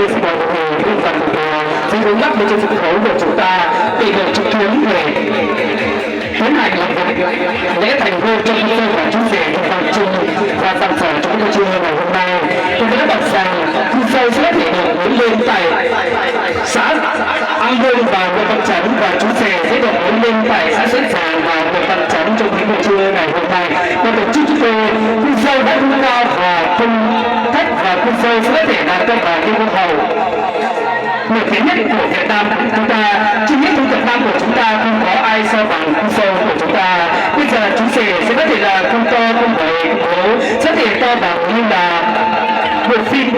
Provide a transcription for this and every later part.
xin mời quý vị cùng phần sẽ hướng mắt lên trên sân khấu của chúng ta để được trực tuyến về tiến hành làm việc lễ thành hôn trong khu và chú rể vào chung và tặng sở trong buổi trưa ngày hôm nay. Tôi đã bảo rằng khu dâu sẽ thể được hướng lên tại xã An Hương và huyện Văn Chấn và chú rể sẽ được hướng lên tại xã Sơn Tràng và huyện Văn Chấn trong buổi trưa ngày hôm nay. Và tổ chức chúng tôi khu dâu đã vung cao và cung khách và khu dâu sẽ thể đạt được bà Kim Vương Hầu nổi tiếng nhất của Việt Nam chúng ta. Chỉ nhất trong Việt Nam của chúng ta không có ai so bằng khu dâu của chúng ta. Bây giờ chú rể sẽ có thể là không to không gầy không gấu, sẽ thể to bằng như là bộ phim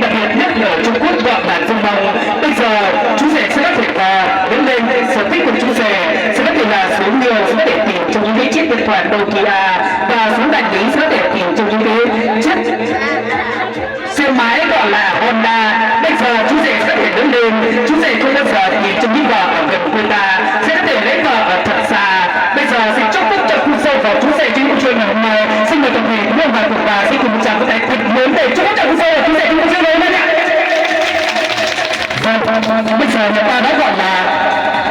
đặc biệt nhất ở Trung Quốc gọi là Dung Mong. Bây giờ chú rể sẽ có thể là đứng lên sở thích của chú rể sẽ có thể là số nhiều sẽ có thể tìm trong những cái chiếc điện thoại Nokia và số đại lý sẽ có thể tìm trong những cái chiếc xe máy gọi là Honda. Bây giờ chú rể sẽ có thể đứng lên, chú rể không bao giờ tìm trong những vợ ở gần quê ta, sẽ có thể lấy vợ ở thật xa. Bây giờ xin chúc phúc cho khu dâu và chú rể trên buổi trưa ngày hôm nay. Xin mời toàn thể quý ông bà cùng bà xin cùng chào các tay thật lớn để chúc phúc cho khu dâu và chú rể trên buổi trưa ngày hôm nay nhé. Bây giờ người ta đã gọi là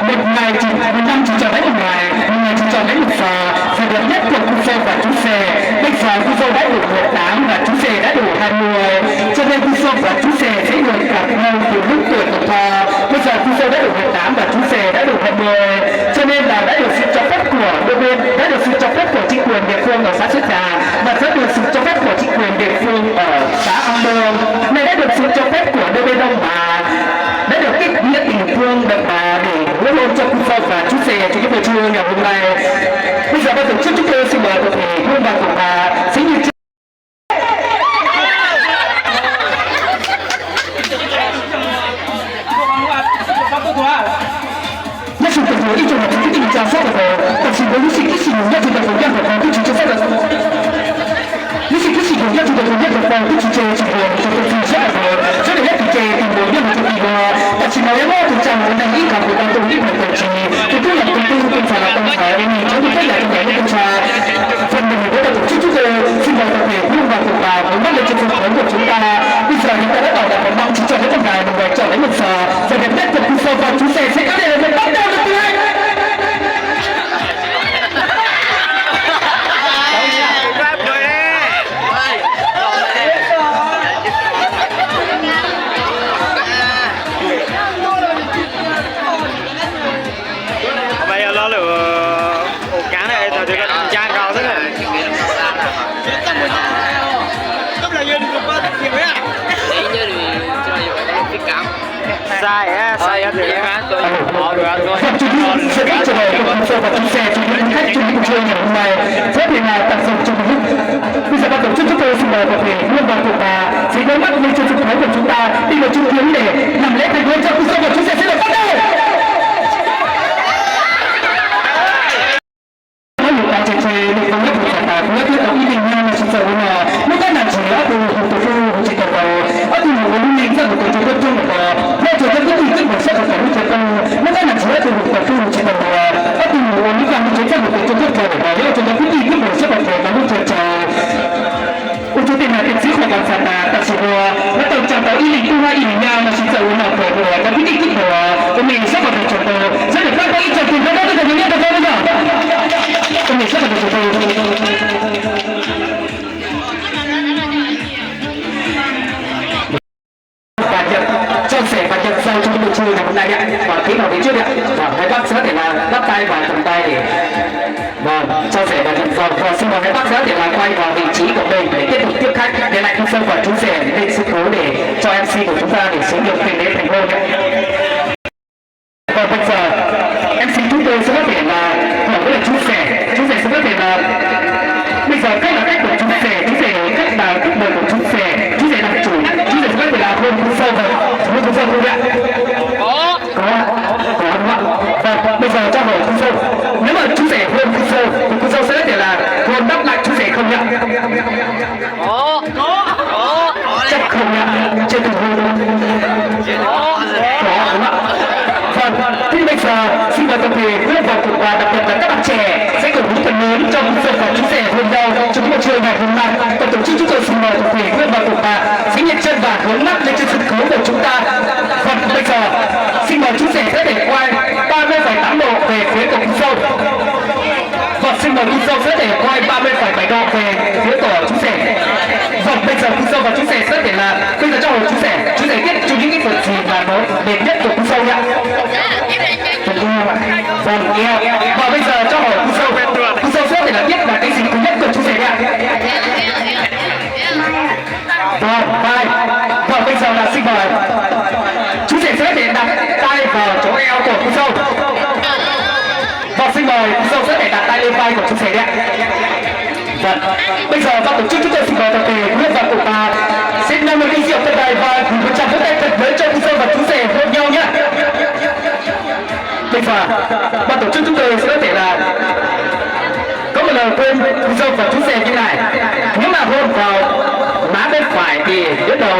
một ngày chỉ một năm chỉ chọn lấy một ngày, một ngày chỉ chọn lấy một giờ. Giờ đẹp nhất của khu dâu và chú rể. Bây giờ khu dâu đã đủ 18 và chú rể đã đủ 20, cho nên khu dâu và chú rể sẽ được gặp nhau từ lúc tuổi còn thơ. Bây giờ khu dâu đã đủ 18 và chú rể đã đủ 20, cho nên là đã được sự cho phép của đôi bên, đã được sự cho phép của chính quyền địa phương ở xã Sơn Trà và sẽ được sự cho phép của chính quyền địa phương ở xã An Hương. Này đã được sự cho phép của đôi bên ông bà, đã được kết nghĩa tình thương đậm đà để hứa hôn cho khu dâu và chú rể trong cái buổi trưa ngày hôm nay. Bây giờ ban tổ chức chúng tôi xin mời toàn thể quý bà cùng bà sẽ như nhất sự tình huống trong một cái tình trạng rất là khó, tập sự với những sự kích động nhất từ tập huấn của các chủ rất là khó. Những sự kích động nhất từ tập huấn của các chủ chơi chỉ buồn trong công ty rất là khó, rất là nhất từ chơi tình huống nhất từ tình huống. Tập sự nói là tình trạng của đang ít cảm của công ty một tổ chức, tôi tức là công ty không phải là công phải nên chúng tôi tất cả những cái công tra phần mình với tập tổ chức chúng tôi xin mời toàn thể quý bà cùng bà muốn bắt lên trên sân khấu của chúng ta. Bây giờ chúng ta đã bảo đảm bằng chỉ chọn lấy một ngày, một ngày chọn lấy một giờ. Giờ đẹp nhất của khu dâu và chú rể sẽ có thể là một bắt đầu được tươi. Bây giờ nó lửa ổ cá này là tôi có trang cao thế này. Cấp là dân cũng có nhiều á. Đấy như thì cho nhiều cái cắm. Sai á, sai á thì tôi bỏ được thôi. Sẽ các trường hợp của khu dâu và chú rể trong những khách trong buổi trưa ngày hôm nay rất là tận dụng trong lúc. Bây giờ ban tổ chức chúng tôi xin mời toàn thể quý bà cùng bà sẽ đối mắt lên trên sân khấu của chúng ta đi vào trung kiến để làm lễ thành hôn cho khu dâu và chú rể sẽ được bắt đầu. Bắt tay vào cầm tay để cho rể và dần dần và xin mời các bác sẽ để quay vào vị trí của mình để tiếp tục tiếp khách để lại khu dâu và chú rể lên sân khấu để cho MC của chúng ta để xuống được tiền lễ thành hôn. Còn bây giờ MC chúng tôi sẽ có thể là hỏi với chú rể sẽ có thể là bây giờ cách là cách của chú rể cách là cách mời của chú rể làm chủ, chú rể sẽ có thể là hôn khu dâu và hôn khu dâu không ạ? Có đúng không ạ? Vâng, bây giờ cho hỏi khu dâu, nếu mà chú rể hôn khu dâu thì khu dâu sẽ có thể là hôn đáp lại chú rể không ạ? Có Chắc không ạ? Chưa từng hôn đâu. Có đúng không ạ? Vâng, thì bây giờ xin mời toàn thể quý bà cùng bà, đặc biệt là các bạn trẻ sẽ cùng những phần lớn trong khu dâu và chú rể hôn nhau trong buổi trưa ngày hôm nay. Và tổ chức chúng tôi xin mời toàn thể quý bà cùng bà sẽ nhấc chân và hướng mắt lên trên sân khấu của chúng ta mời Kim Sâu sẽ để quay 30 phải bài đo về phía tổ chú rể. Vâng, bây giờ Kim Sâu và chú rể sẽ để là bây giờ cho hồ chú rể tiếp cho những cái vật gì mà nó đẹp nhất của Kim Sâu nhá. Vâng, nghe. Và bây giờ cho hỏi Kim Sâu sẽ để là biết là cái gì quý nhất của chú rể nhá. Vâng, vai. Vâng, bây giờ là xin mời chú rể sẽ để đặt tay vào chỗ eo của Kim Sâu. Vâng, xin mời Kim Sâu sẽ để đặt tay lên vai của chú rể đấy. Vâng, bây giờ ban tổ chức chúng tôi xin mời tập thể Nguyễn và cụ bà xin nâng một ly rượu tân đài và gửi một tràng vỗ tay thật lớn cho Kim Sâu và chú rể hôn nhau nhé. Bây giờ ban tổ chức chúng tôi sẽ có thể là có một lời khuyên Kim Sâu và chú rể như này: nếu mà hôn vào má bên phải thì đứa đầu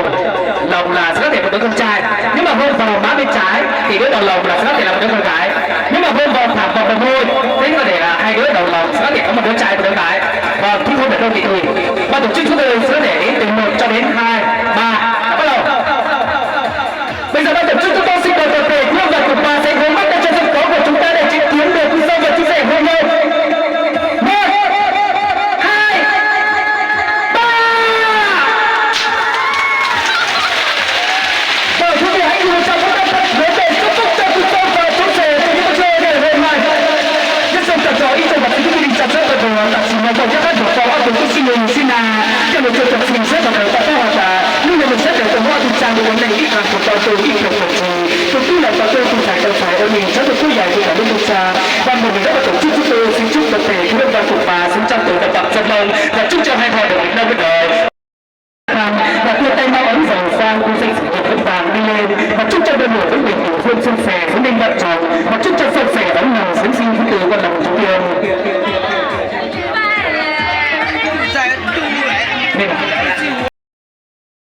lồng là sẽ có thể một đứa con trai, nếu mà hôn vào má bên trái thì đứa đầu lồng là sẽ có thể là một đứa con gái, nếu mà hôn vào thẳng vào môi thế có thể là hai đứa đầu lồng sẽ có thể có một đứa trai và đứa gái. Và khi hôn ở đâu thì tùy. Ban tổ chức chúng tôi sẽ để đến từ 1 cho đến 2, 3 bắt đầu. Bây giờ ban tổ chức chúng tôi xin mời tập thể Nguyễn và cụ bà sẽ hướng mắt lên trên sân khấu của chúng ta để chứng kiến được Kim Sâu và chú rể hôn nhau. Trong một chương trình rất là đặc sắc và như là mình sẽ để tổng hoa thị trang của này ít là một tàu tàu ít là một tôi tin là tàu tàu thị trang đầu phải ở mình rất là vui vẻ của cả nước Việt Nam và một mình rất là tổ chức chúng tôi xin chúc tập thể Nguyễn và cụ bà xin chăm tuổi tập tập chân lâu và chúc cho hai họ được năm mươi đời và đưa tay mau ấm giàu sang cung danh sự nghiệp vững vàng đi lên và chúc cho đơn mùa vững bình hưởng xuân xuân sẻ sống nên bận tròn và chúc cho xuân sẻ đón mừng sướng sinh từ con lòng chúng yêu.